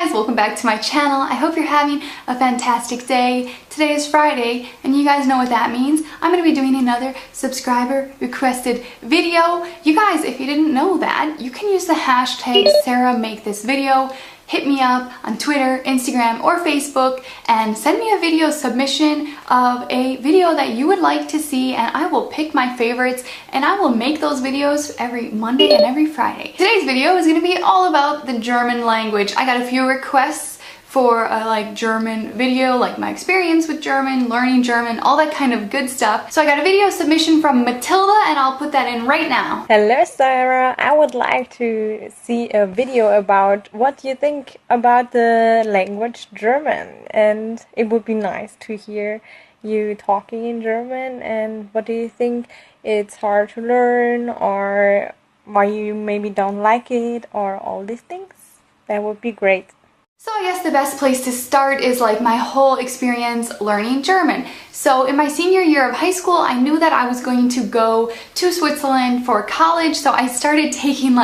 Guys, welcome back to my channel. I hope you're having a fantastic day. Today is Friday and you guys know what that means. I'm going to be doing another subscriber requested video. You guys, if you didn't know that, you can use the hashtag SarahMakeThisVideo. Hit me up on Twitter, Instagram, or Facebook and send me a video submission of a video that you would like to see, and I will pick my favorites and I will make those videos every Monday and every Friday. Today's video is going to be all about the German language. I got a few requests for a German video, like my experience with German, learning German, all that kind of good stuff. So I got a video submission from Matilda and I'll put that in right now. Hello Sarah, I would like to see a video about what you think about the language German, and it would be nice to hear you talking in German. And what do you think, it's hard to learn, or why you maybe don't like it, or all these things? That would be great. So I guess the best place to start is my whole experience learning German. So in my senior year of high school, I knew that I was going to go to Switzerland for college, so I started taking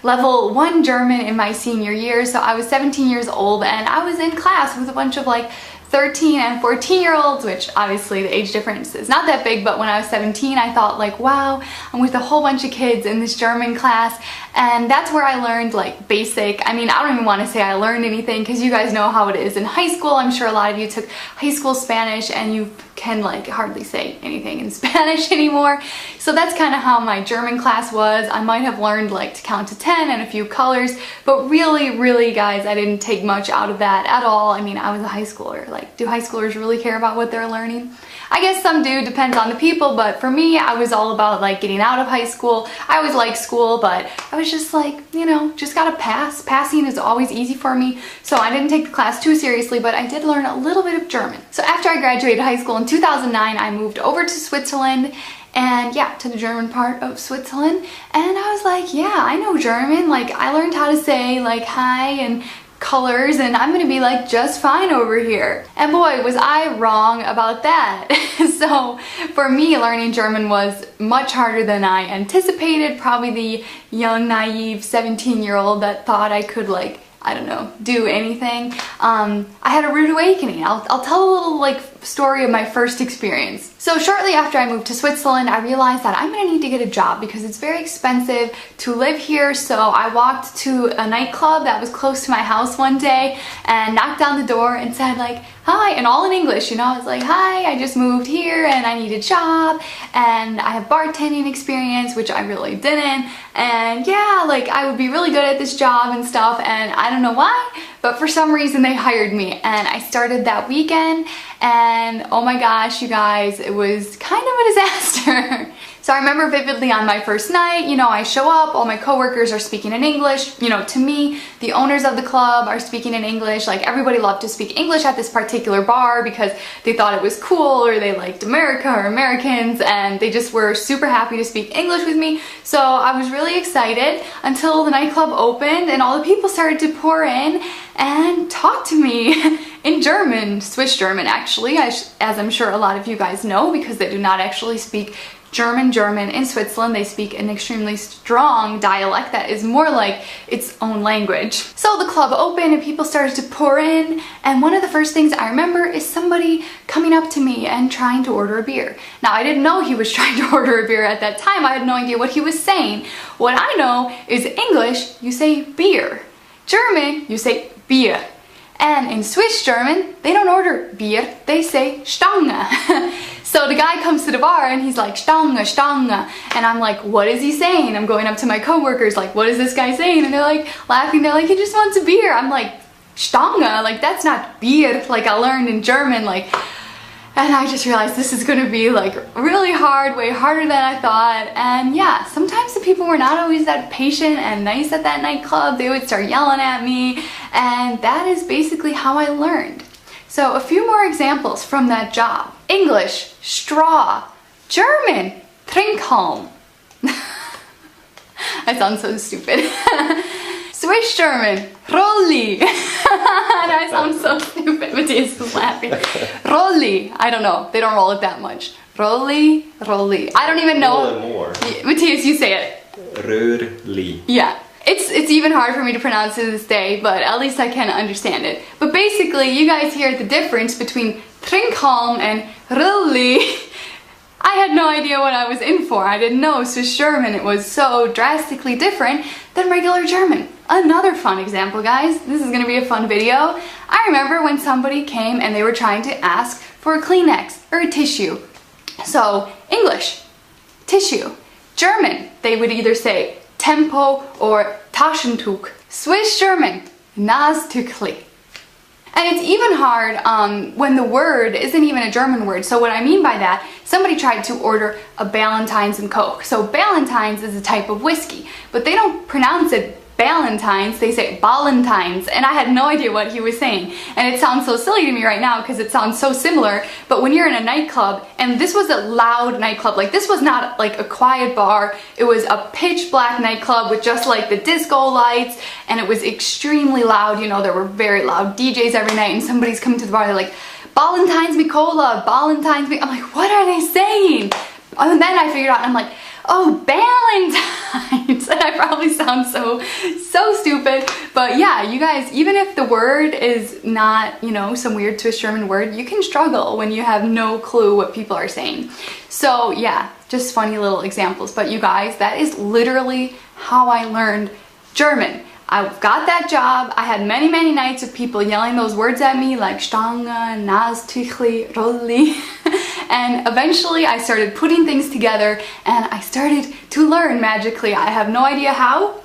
level 1 German in my senior year. So I was 17 years old and I was in class with a bunch of 13 and 14-year-olds, which obviously the age difference is not that big, but when I was 17 I thought wow, I'm with a whole bunch of kids in this German class, and that's where I learned basic. I mean, I don't even want to say I learned anything because you guys know how it is in high school. I'm sure a lot of you took high school Spanish and you can hardly say anything in Spanish anymore. So that's kind of how my German class was. I might have learned to count to 10 and a few colors, but really guys, I didn't take much out of that at all. I mean, I was a high schooler. Do high schoolers really care about what they're learning? I guess some do, depends on the people, but for me, I was all about getting out of high school. I always liked school, but I was just just gotta pass. Passing is always easy for me, so I didn't take the class too seriously, but I did learn a little bit of German. So after I graduated high school in 2009, I moved over to Switzerland, and yeah, to the German part of Switzerland, and I was yeah, I know German. I learned how to say hi and colors, and I'm gonna be just fine over here. And boy, was I wrong about that. So for me, learning German was much harder than I anticipated. Probably the young, naive 17-year-old that thought I could I don't know, do anything. I had a rude awakening. I'll tell a little story of my first experience. So shortly after I moved to Switzerland, I realized that I'm gonna need to get a job because it's very expensive to live here. So I walked to a nightclub that was close to my house one day and knocked on the door and said hi, and all in English, I was hi, I just moved here and I need a job and I have bartending experience, which I really didn't, and yeah, I would be really good at this job and stuff, and I don't know why, but for some reason they hired me, and I started that weekend, and oh my gosh, you guys, it was kind of a disaster. So I remember vividly on my first night, I show up, all my coworkers are speaking in English. To me, the owners of the club are speaking in English. Everybody loved to speak English at this particular bar because they thought it was cool, or they liked America or Americans, and they just were super happy to speak English with me. So I was really excited until the nightclub opened and all the people started to pour in and talk to me in German, Swiss German actually, as I'm sure a lot of you guys know, because they do not actually speak German in Switzerland. They speak an extremely strong dialect that is more like its own language. So the club opened and people started to pour in, and one of the first things I remember is somebody coming up to me and trying to order a beer. Now, I didn't know he was trying to order a beer at that time. I had no idea what he was saying. What I know is English, you say beer. German, you say Bier. And in Swiss German, they don't order beer, they say Stange. So the guy comes to the bar and he's Stange, Stange. And I'm what is he saying? I'm going up to my coworkers what is this guy saying? And they're laughing, they're he just wants a beer. I'm Stange, that's not beer I learned in German, and I just realized this is gonna be really hard, way harder than I thought. And yeah, sometimes the people were not always that patient and nice at that nightclub. They would start yelling at me, and that is basically how I learned. So a few more examples from that job. English, straw. German, Trinkhalm. I sound so stupid. Swiss German, Rolli. And I sound so stupid. Matthias is laughing. Rolli. I don't know. They don't roll it that much. Rolli, Rolli. I don't even know. More. Matthias, you say it. Röhrli. Yeah. It's even hard for me to pronounce to this day, but at least I can understand it. But basically, you guys hear the difference between Trinkhalm and Rulli. I had no idea what I was in for. I didn't know Swiss German. It was so drastically different than regular German. Another fun example, guys. This is gonna be a fun video. I remember when somebody came and they were trying to ask for a Kleenex or a tissue. So, English, tissue. German, they would either say Tempo or Taschentuch. Swiss German, Nastückli. And it's even hard when the word isn't even a German word. So what I mean by that, somebody tried to order a Ballantines and Coke. So Ballantines is a type of whiskey, but they don't pronounce it Ballantines, they say Ballantines, and I had no idea what he was saying. And it sounds so silly to me right now because it sounds so similar, but when you're in a nightclub, and this was a loud nightclub, like this was not like a quiet bar, it was a pitch black nightclub with just like the disco lights, and it was extremely loud. You know, there were very loud DJs every night, and somebody's coming to the bar, they're like, Ballantines me cola, Ballantines me, I'm like, what are they saying? And then I figured out, and I'm like, oh, Ballantines! And I probably sound so stupid, but yeah, you guys, even if the word is not, you know, some weird Swiss German word, you can struggle when you have no clue what people are saying. So yeah, just funny little examples, but you guys, that is literally how I learned German. I got that job, I had many nights of people yelling those words at me like Stange, Nastückli, Rolli. And eventually I started putting things together and I started to learn magically. I have no idea how,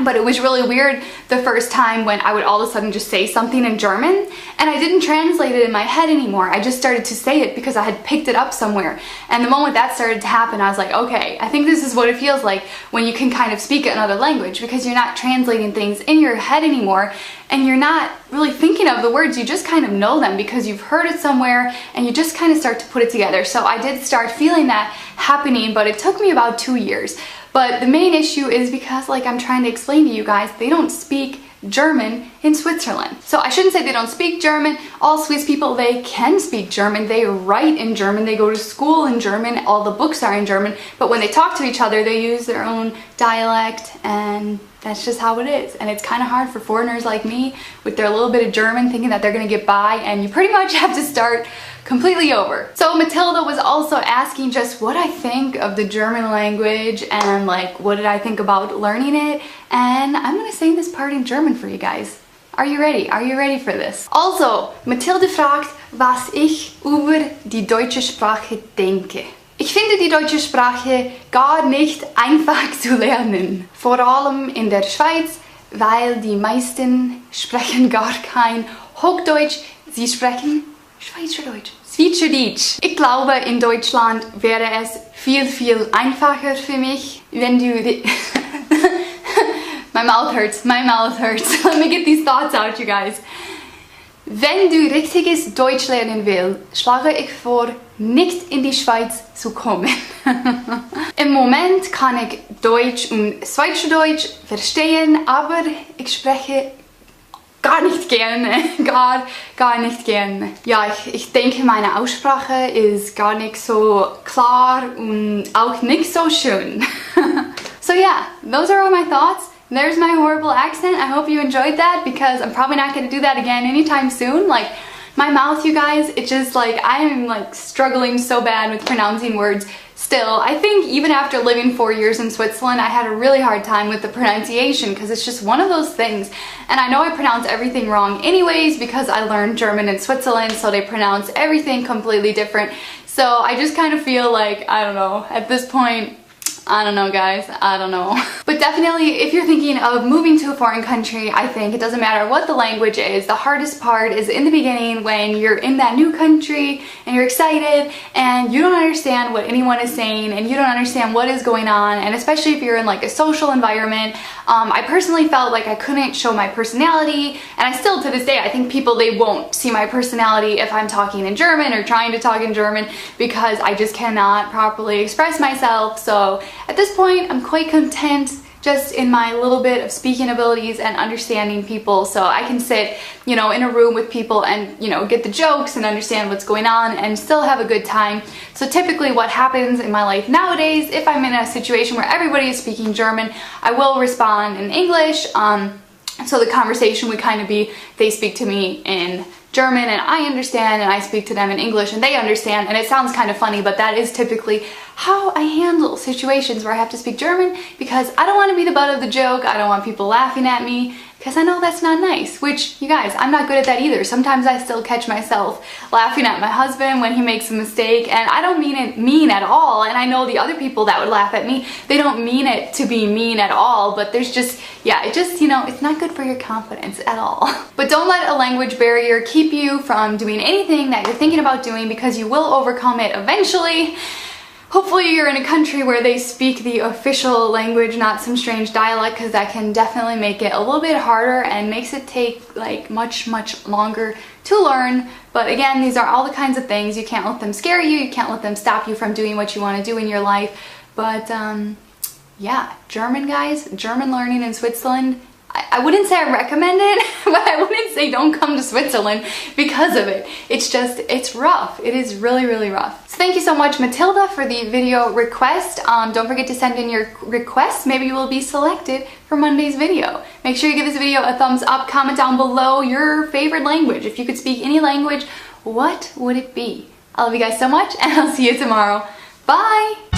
but it was really weird the first time when I would all of a sudden just say something in German and I didn't translate it in my head anymore. I just started to say it because I had picked it up somewhere. And the moment that started to happen, I was like, okay, I think this is what it feels like when you can kind of speak another language, because you're not translating things in your head anymore and you're not really thinking of the words, you just kind of know them because you've heard it somewhere and you just kind of start to put it together. So I did start feeling that happening, but it took me about 2 years. But the main issue is because, like I'm trying to explain to you guys, they don't speak German in Switzerland. So I shouldn't say they don't speak German. All Swiss people, they can speak German. They write in German. They go to school in German. All the books are in German. But when they talk to each other, they use their own dialect, and that's just how it is. And it's kind of hard for foreigners like me with their little bit of German thinking that they're going to get by, and you pretty much have to start completely over. So Matilda was also asking just what I think of the German language and like what did I think about learning it, and I'm gonna sing this part in German for you guys. Are you ready? Are you ready for this? Also, Mathilde fragt, was ich über die deutsche Sprache denke. Ich finde die deutsche Sprache gar nicht einfach zu lernen. Vor allem in der Schweiz, weil die meisten sprechen gar kein Hochdeutsch, sie sprechen Schweizerdeutsch. Schweizerdeutsch. Ich glaube, in Deutschland wäre es viel einfacher für mich, wenn du... My mouth hurts. Let me get these thoughts out, you guys. Wenn du richtiges Deutsch lernen willst, schlage ich vor, nicht in die Schweiz zu kommen. Im Moment kann ich Deutsch und Schweizerdeutsch verstehen, aber ich spreche gar nicht gerne. Gar nicht gerne. Ja, ich denke, meine Aussprache ist gar nicht so klar und auch nicht so schön. So yeah, those are all my thoughts. There's my horrible accent. I hope you enjoyed that because I'm probably not going to do that again anytime soon. Like, my mouth, you guys, it's just like, I'm like struggling so bad with pronouncing words still. I think even after living 4 years in Switzerland, I had a really hard time with the pronunciation because it's just one of those things. And I know I pronounce everything wrong anyways because I learned German in Switzerland, so they pronounce everything completely different. So I just kind of feel like, I don't know, at this point, I don't know, guys, I don't know. But definitely, if you're thinking of moving to a foreign country, I think it doesn't matter what the language is. The hardest part is in the beginning when you're in that new country and you're excited and you don't understand what anyone is saying and you don't understand what is going on, and especially if you're in like a social environment. I personally felt like I couldn't show my personality, and I still to this day, I think people, they won't see my personality if I'm talking in German or trying to talk in German because I just cannot properly express myself. So at this point, I'm quite content just in my little bit of speaking abilities and understanding people, so I can sit, you know, in a room with people and, you know, get the jokes and understand what's going on and still have a good time. So typically what happens in my life nowadays, if I'm in a situation where everybody is speaking German, I will respond in English. So the conversation would kind of be, they speak to me in German and I understand, and I speak to them in English and they understand, and it sounds kind of funny, but that is typically how I handle situations where I have to speak German, because I don't want to be the butt of the joke. I don't want people laughing at me, because I know that's not nice, which, you guys, I'm not good at that either. Sometimes I still catch myself laughing at my husband when he makes a mistake, and I don't mean it mean at all, and I know the other people that would laugh at me, they don't mean it to be mean at all, but there's just, yeah, it just, you know, it's not good for your confidence at all. But don't let a language barrier keep you from doing anything that you're thinking about doing, because you will overcome it eventually. Hopefully you're in a country where they speak the official language, not some strange dialect, because that can definitely make it a little bit harder and makes it take like much longer to learn. But again, these are all the kinds of things. You can't let them scare you. You can't let them stop you from doing what you want to do in your life. But yeah, German, guys, German learning in Switzerland, I wouldn't say I recommend it, but I wouldn't say don't come to Switzerland because of it. It's just, it's rough. It is really rough. So thank you so much, Matilda, for the video request. Don't forget to send in your requests. Maybe you will be selected for Monday's video. Make sure you give this video a thumbs up. Comment down below your favorite language. If you could speak any language, what would it be? I love you guys so much, and I'll see you tomorrow. Bye!